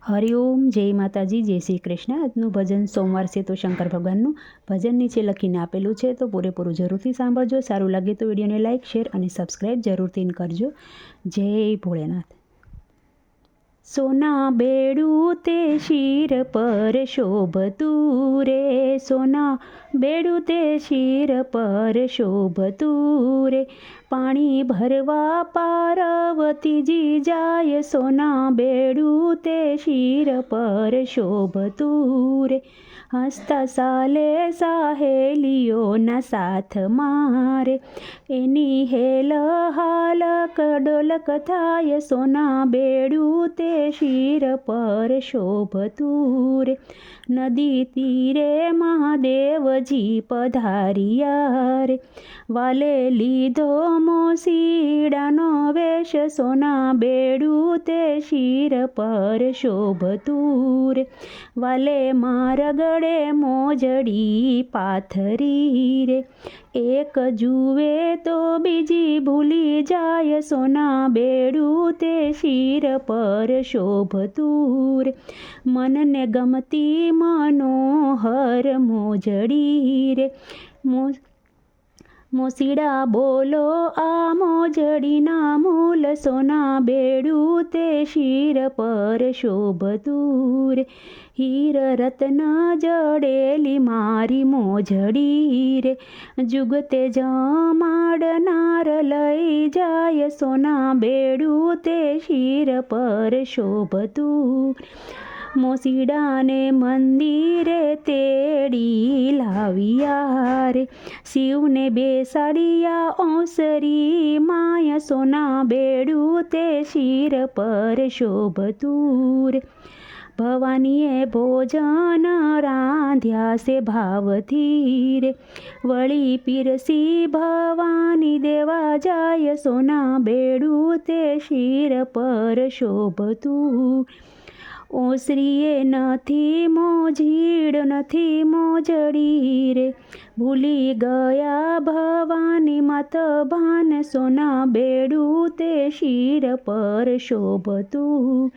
હરિઓમ, જય માતાજી, જય શ્રી કૃષ્ણ। આજનું ભજન સોમવાર છે તો શંકર ભગવાનનું ભજન નીચે લખીને આપેલું છે, તો પૂરેપૂરું જરૂરથી સાંભળજો। સારું લાગે તો વિડીયોને લાઇક, શેર અને સબસ્ક્રાઈબ જરૂરથી કરજો। જય ભોળેનાથ। સોના બેડું તે શિર પર શોભતું રે, સોના બેડું તે શિર પર શોભતું રે, પાણી ભરવા પાર્વતીજી જાય, સોના બેડું તે શિર પર શોભતું રે, હસતા સાલે સાહેલીઓના સાથ મારે, એની હેલ હાલક ડોલક થાય, સોના બેડું તે શિર પર શોભતું રે, નદી તીરે મહાદેવજી પધાર્યા રે, વાલે લીધો મોસીડાનો વેશ, સોના બેડું તે શિર પર શોભતું રે, વાલે મારા ગળે મોજડી પાથરી રે, એક જુએ તો બીજી ભૂલી જાય, સોના બેડું તે શિર પર શોભતું રે, મનને ગમતી મનોહર મોજડી રે, મોસીડા બોલો આ મોજડીના મૂલ, સોના બેડું તે શિર પર શોભતું રે, હીર રત્ન જડેલી મારી મોજડી રે, જુગતે જમાડનાર લઈ જાય, સોના બેડું તે શિર પર શોભતું, મોસીડાને મંદિરે તેડી લાવ્યા રે, શિવને બેસાડ્યા ઓસરી માય, સોના બેડું તે શિર પર શોભતું રે, ભવાનીએ ભોજન રાંધ્યા છે ભાવથી રે, વળી પીરસી ભવાની દેવા જાય, સોના બેડું તે શિર પર શોભતું, ઓસરીએ નથી મોજીડ નથી મોજડી રે, ભૂલી ગયા ભવાની માત ભાન, સોના બેડું તે શિર પર શોભતું,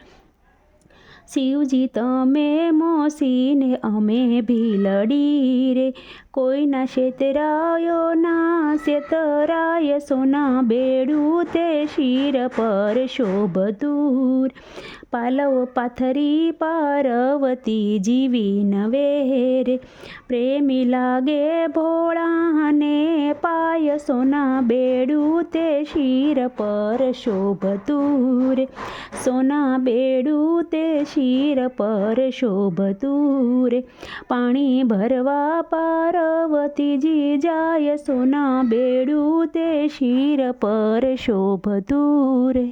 શિવજી તમે મોસીને અમે ભીલડી રે, કોઈના શેતરાયો ના શેતરાય, સોના બેડું તે શિર પર શોભતું, પાલવ પાથરી પાર્વતી જીવી નવે રે, પ્રેમી લાગે ભોળાને પાય, સોના બેડું તે શિર પર શોભતું રે, સોના બેડું તે શિર પર શોભતું રે, પાણી ભરવા પાર્વતીજી જાય, સોના બેડું તે શિર પર શોભતું રે।